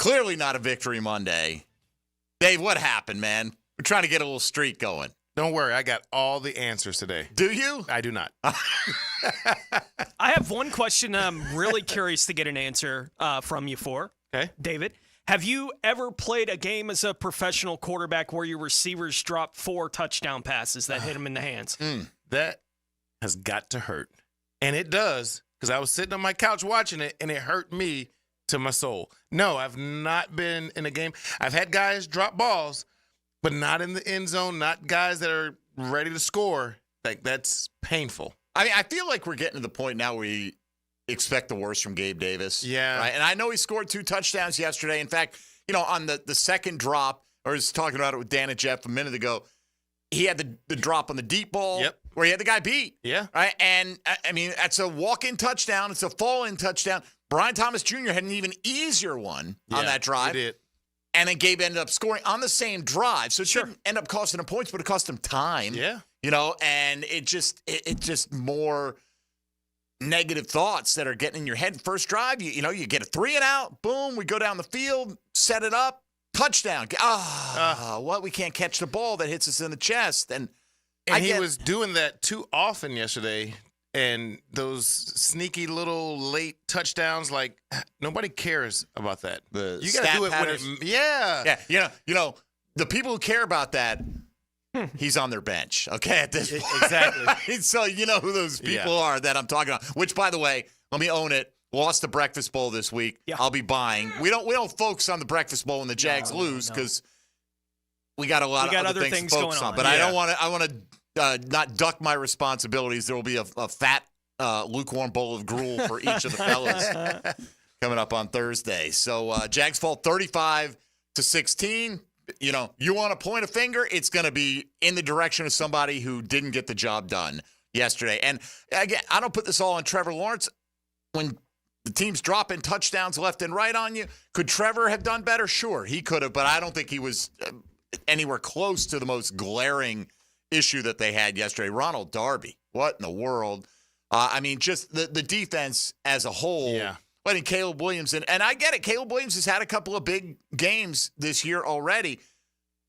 Clearly not a victory Monday. Dave, what happened, man? We're trying to get a little streak going. Don't worry, I got all the answers today. Do you? I do not. I have one question I'm really curious to get an answer from you for. Okay. David, have you ever played a game as a professional quarterback where your receivers dropped 4 touchdown passes that hit them in the hands? That has got to hurt. And it does, because I was sitting on my couch watching it, and it hurt me to my soul. No, I've not been in a game. I've had guys drop balls, but not in the end zone, not guys that are ready to score. Like, that's painful. I mean, I feel like we're getting to the point now where we expect the worst from Gabe Davis. Yeah. Right? And I know he scored 2 touchdowns yesterday. In fact, on the second drop, I was talking about it with Dan and Jeff a minute ago, he had the drop on the deep ball where he had the guy beat. Yeah. Right? And, I mean, that's a walk-in touchdown. It's a fall-in touchdown. Brian Thomas Jr. had an even easier one on that drive. He did. And then Gabe ended up scoring on the same drive. So it didn't end up costing him points, but it cost him time. Yeah. And it just more negative thoughts that are getting in your head. First drive, you get a 3 and out, boom, we go down the field, set it up, touchdown. We can't catch the ball that hits us in the chest. And he was doing that too often yesterday. And those sneaky little late touchdowns, like, nobody cares about that. You got to do it when it, Yeah, the people who care about that, he's on their bench, okay, at this point. Exactly. So you know who those people are that I'm talking about, which, by the way, let me own it, lost the Breakfast Bowl this week. Yeah. I'll be buying. We don't focus on the Breakfast Bowl when the Jags lose because we got a lot of other things to focus on. But I want to not duck my responsibilities. There will be a fat, lukewarm bowl of gruel for each of the fellas coming up on Thursday. So Jags fall 35-16. You want to point a finger, it's going to be in the direction of somebody who didn't get the job done yesterday. And again, I don't put this all on Trevor Lawerence. When the team's dropping touchdowns left and right on you, could Trevor have done better? Sure, he could have, but I don't think he was anywhere close to the most glaring issue that they had yesterday. Ronald Darby, what in the world? Just the defense as a whole. Yeah. Letting Caleb Williams in. And I get it. Caleb Williams has had a couple of big games this year already.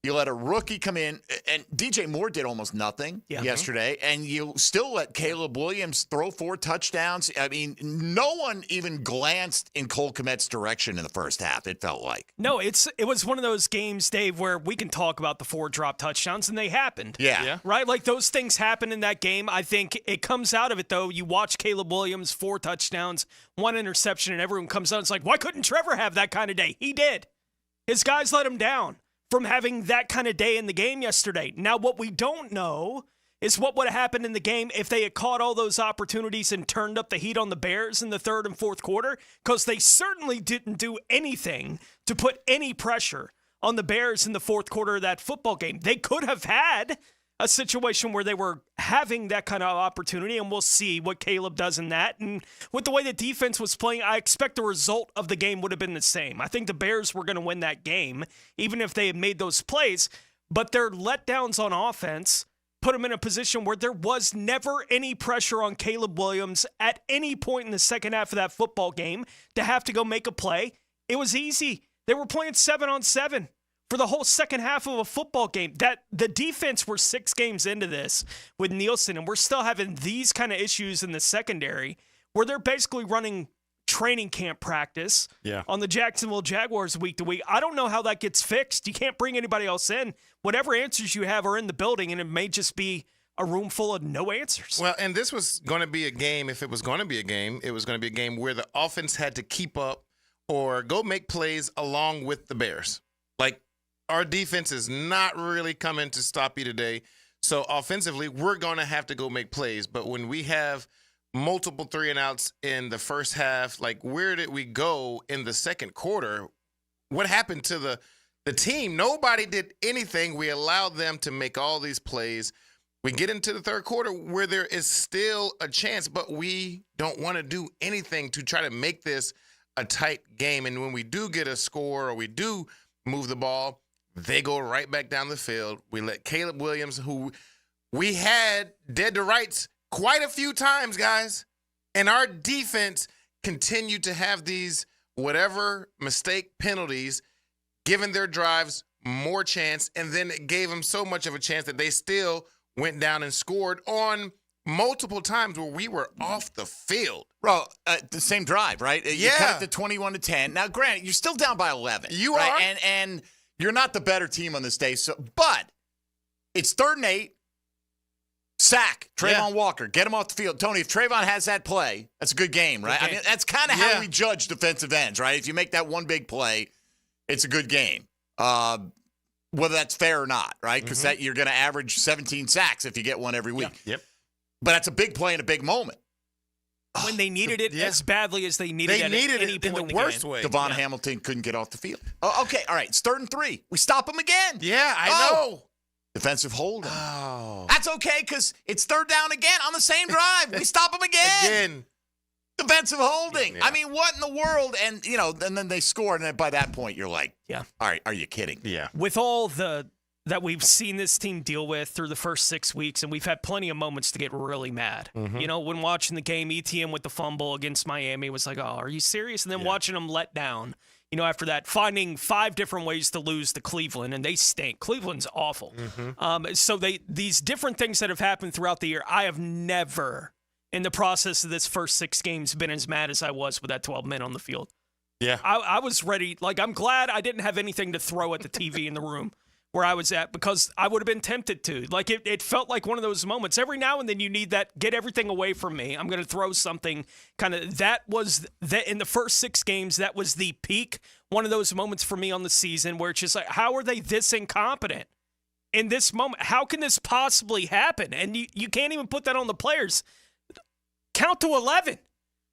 You let a rookie come in, and DJ Moore did almost nothing yesterday, and you still let Caleb Williams throw 4 touchdowns. I mean, no one even glanced in Cole Kmet's direction in the first half, it felt like. No, it was one of those games, Dave, where we can talk about the 4 drop touchdowns, and they happened. Yeah. Right? Like, those things happen in that game. I think it comes out of it, though. You watch Caleb Williams, 4 touchdowns, 1 interception, and everyone comes out and it's like, why couldn't Trevor have that kind of day? He did. His guys let him down from having that kind of day in the game yesterday. Now, what we don't know is what would have happened in the game if they had caught all those opportunities and turned up the heat on the Bears in the third and fourth quarter, because they certainly didn't do anything to put any pressure on the Bears in the fourth quarter of that football game. They could have had a situation where they were having that kind of opportunity, and we'll see what Caleb does in that. And with the way the defense was playing, I expect the result of the game would have been the same. I think the Bears were going to win that game, even if they had made those plays. But their letdowns on offense put them in a position where there was never any pressure on Caleb Williams at any point in the second half of that football game to have to go make a play. It was easy. They were playing 7-on-7. For the whole second half of a football game. That the defense, we're 6 games into this with Nielsen, and we're still having these kind of issues in the secondary where they're basically running training camp practice on the Jacksonville Jaguars week to week. I don't know how that gets fixed. You can't bring anybody else in. Whatever answers you have are in the building, and it may just be a room full of no answers. Well, and this was going to be a game. If it was going to be a game, it was going to be a game where the offense had to keep up or go make plays along with the Bears. Like, our defense is not really coming to stop you today. So offensively, we're going to have to go make plays. But when we have multiple 3-and-outs in the first half, like, where did we go in the second quarter? What happened to the team? Nobody did anything. We allowed them to make all these plays. We get into the third quarter where there is still a chance, but we don't want to do anything to try to make this a tight game. And when we do get a score or we do move the ball, they go right back down the field. We let Caleb Williams, who we had dead to rights quite a few times, guys, and our defense continued to have these whatever mistake penalties, giving their drives more chance, and then it gave them so much of a chance that they still went down and scored on multiple times where we were off the field. Bro, the same drive, right? You Yeah. cut it to 21-10. Now, granted, you're still down by 11. You right? are. And you're not the better team on this day. But it's 3rd and 8. Sack, Trayvon Walker, get him off the field. Tony, if Trayvon has that play, that's a good game, right? I mean, that's kind of how we judge defensive ends, right? If you make that one big play, it's a good game. Whether that's fair or not, right? Because you're going to average 17 sacks if you get one every week. Yep. But that's a big play and a big moment. When they needed it as badly as they needed it at any point in the worst way. Devon Hamilton couldn't get off the field. Oh, okay, all right. It's 3rd and 3. We stop him again. Yeah, I know. Defensive holding. Oh. That's okay because it's 3rd down again on the same drive. We stop him again. Defensive holding. Yeah. I mean, what in the world? And, and then they score. And then by that point, you're like, yeah. All right, are you kidding? Yeah. With all that we've seen this team deal with through the first 6 weeks, and we've had plenty of moments to get really mad. When watching the game, ETN with the fumble against Miami was like, oh, are you serious? And then watching them let down, after that, finding 5 different ways to lose to Cleveland, and they stink. Cleveland's awful. So these different things that have happened throughout the year, I have never, in the process of this first 6 games, been as mad as I was with that 12 men on the field. Yeah. I was ready. I'm glad I didn't have anything to throw at the TV in the room where I was at, because I would have been tempted to. It felt like one of those moments. Every now and then you need that, get everything away from me. I'm going to throw something kind of, that was, in the first 6 games, that was the peak, one of those moments for me on the season where it's just like, how are they this incompetent in this moment? How can this possibly happen? And you can't even put that on the players. Count to 11.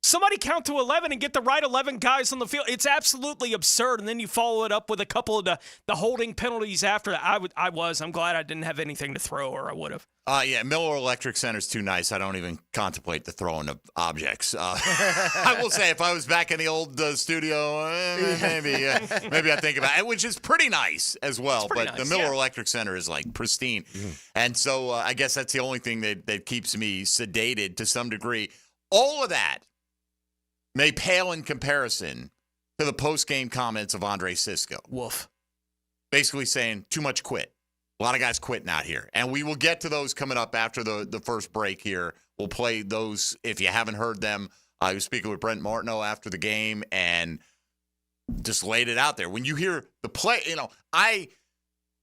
Somebody count to 11 and get the right 11 guys on the field. It's absolutely absurd. And then you follow it up with a couple of the holding penalties after that. I'm glad I didn't have anything to throw, or I would have. Yeah, Miller Electric Center's too nice. I don't even contemplate the throwing of objects. I will say, if I was back in the old studio, maybe I think about it, which is pretty nice as well. But nice, the Miller Electric Center is like pristine. And so I guess that's the only thing that keeps me sedated to some degree. All of that may pale in comparison to the post-game comments of Andre Cisco. Woof. Basically saying, too much quit. A lot of guys quitting out here. And we will get to those coming up after the first break here. We'll play those if you haven't heard them. I was speaking with Brent Martineau after the game and just laid it out there. When you hear the play, I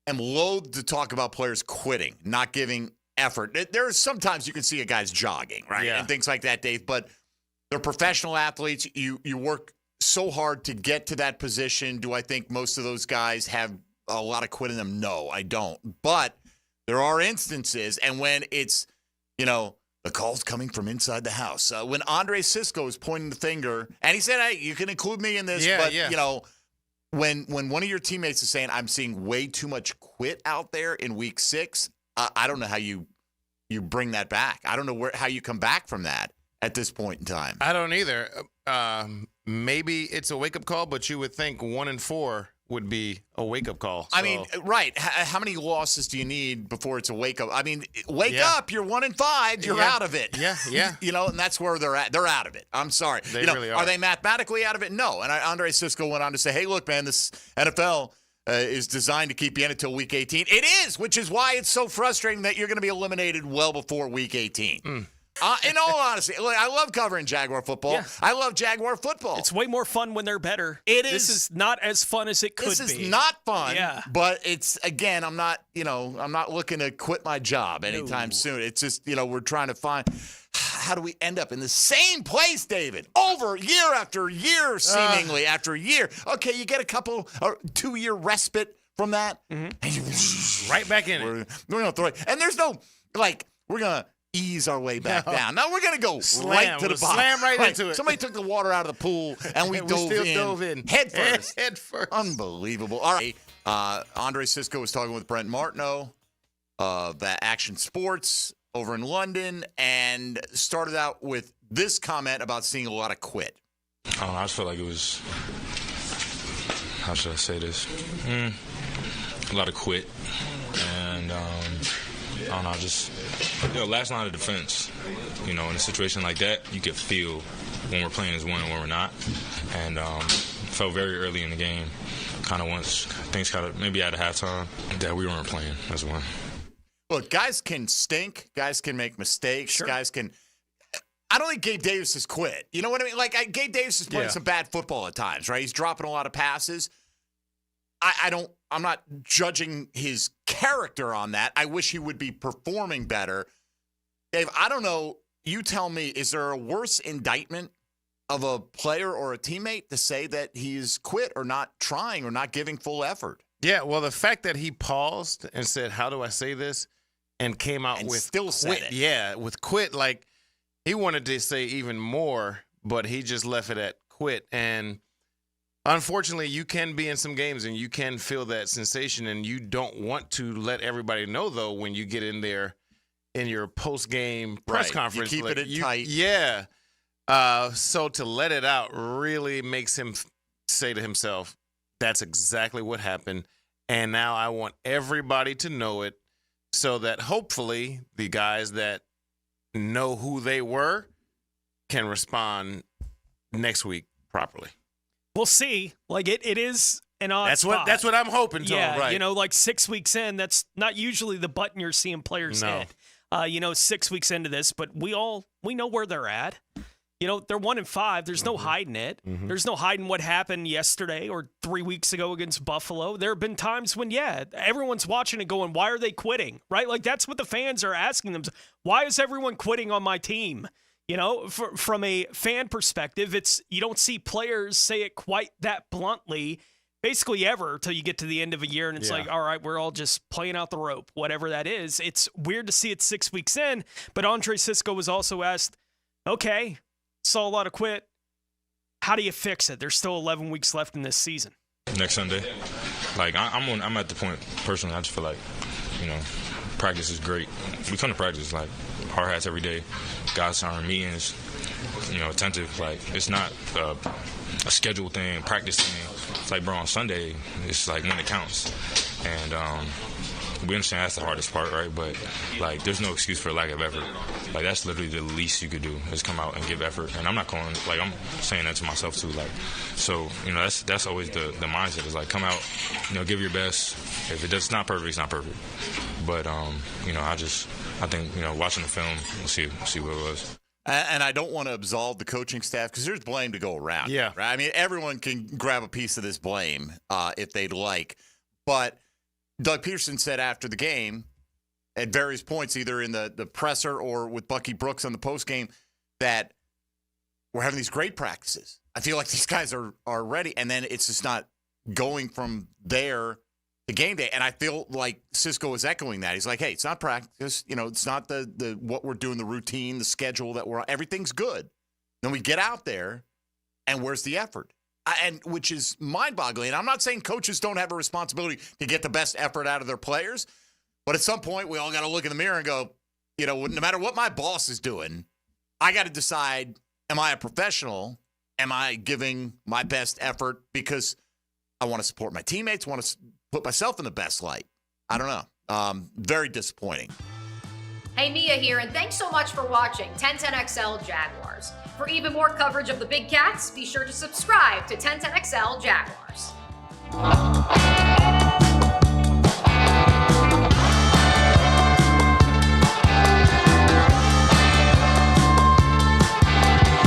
am loath to talk about players quitting, not giving effort. There's sometimes you can see a guy's jogging, right? Yeah. And things like that, Dave. But they're professional athletes. You work so hard to get to that position. Do I think most of those guys have a lot of quit in them? No, I don't. But there are instances, and when it's, the call's coming from inside the house. When Andre Cisco is pointing the finger, and he said, hey, you can include me in this, when one of your teammates is saying, I'm seeing way too much quit out there in week 6, I don't know how you bring that back. I don't know how you come back from that at this point in time. I don't either. Maybe it's a wake-up call, but you would think 1 and 4 would be a wake-up call. So. I mean, right. How many losses do you need before it's a wake-up? I mean, wake up. You're 1 and 5. You're out of it. Yeah. And that's where they're at. They're out of it. I'm sorry. They really are. Are they mathematically out of it? No. And Andre Cisco went on to say, hey, look, man, this NFL is designed to keep you in until week 18. It is, which is why it's so frustrating that you're going to be eliminated well before week 18. In all honesty, look, I love covering Jaguar football. Yeah. I love Jaguar football. It's way more fun when they're better. It is. This is not as fun as it could be. This is not fun. Yeah. But it's, again, I'm not looking to quit my job anytime soon. It's just, we're trying to find, how do we end up in the same place, David? Over year after year, seemingly after year. Okay, you get a couple or 2-year respite from that. Mm-hmm. Right back in it. We're going to throw it. And there's no, we're going to ease our way back down. Now we're going to go right to the bottom. Slam right into it. Somebody took the water out of the pool, and we dove in. Head first. Head first. Unbelievable. All right. Andre Cisco was talking with Brent Martineau of Action Sports over in London, and started out with this comment about seeing a lot of quit. I don't know. I just felt like it was, how should I say this? A lot of quit. And, I don't know, just, last line of defense, in a situation like that, you can feel when we're playing as one and when we're not. And felt very early in the game, kind of once things kind of maybe at a halftime, that we weren't playing as one. Look, guys can stink. Guys can make mistakes. Sure. Guys can. I don't think Gabe Davis has quit. You know what I mean? Like, Gabe Davis is playing some bad football at times, right? He's dropping a lot of passes. I'm not judging his character on that. I wish he would be performing better. Dave, I don't know. You tell me, is there a worse indictment of a player or a teammate to say that he's quit or not trying or not giving full effort? Yeah, well, the fact that he paused and said, how do I say this? And came out And with still said quit. it. Yeah, with quit. Like, he wanted to say even more, but he just left it at quit. And unfortunately, you can be in some games and you can feel that sensation, and you don't want to let everybody know, though, when you get in there in your post-game press Right. conference. You keep it tight. Yeah. So to let it out really makes him say to himself, that's exactly what happened. And now I want everybody to know it so that hopefully the guys that know who they were can respond next week properly. We'll see. Like, it is an odd spot. That's what I'm hoping, Tom. Yeah, Right. you know, like 6 weeks in, that's not usually the button you're seeing players No. hit. 6 weeks into this, but we know where they're at. You know, they're 1-5. There's no hiding it. Mm-hmm. There's no hiding what happened yesterday or 3 weeks ago against Buffalo. There have been times when, everyone's watching it going, why are they quitting? Right? Like, that's what the fans are asking them. Why is everyone quitting on my team? You know, from a fan perspective, you don't see players say it quite that bluntly, basically ever, till you get to the end of a year and it's like, all right, we're all just playing out the rope, whatever that is. It's weird to see it 6 weeks in, but Andre Cisco was also asked, okay, saw a lot of quit. How do you fix it? There's still 11 weeks left in this season. Next Sunday, like I'm at the point personally. I just feel like, practice is great. We come to practice like hard hats every day. Guys are in meetings, attentive. Like, it's not a scheduled thing, practice thing. It's like, bro, on Sunday, it's like when it counts. And we understand that's the hardest part, right? But, like, there's no excuse for lack of effort. Like, that's literally the least you could do is come out and give effort. And I'm not calling, like, I'm saying that to myself, too. Like, so, that's always the mindset is, like, come out, give your best. If it's not perfect, it's not perfect. But, I think, watching the film, we'll see what it was. And I don't want to absolve the coaching staff because there's blame to go around. Yeah. Right? I mean, everyone can grab a piece of this blame if they'd like. But Doug Pederson said after the game, at various points, either in the presser or with Bucky Brooks on the postgame, that we're having these great practices. I feel like these guys are ready. And then it's just not going from there to game day. And I feel like Cisco is echoing that. He's like, hey, it's not practice. It's not the what we're doing, the routine, the schedule that we're on. Everything's good. Then we get out there, and where's the effort? And which is mind-boggling. And I'm not saying coaches don't have a responsibility to get the best effort out of their players, but at some point we all got to look in the mirror and go, no matter what my boss is doing, I got to decide, am I a professional? Am I giving my best effort because I want to support my teammates, want to put myself in the best light? I don't know. Very disappointing. Hey, Mia here, and thanks so much for watching 1010XL Jaguars. For even more coverage of the Big Cats, be sure to subscribe to 1010XL Jaguars.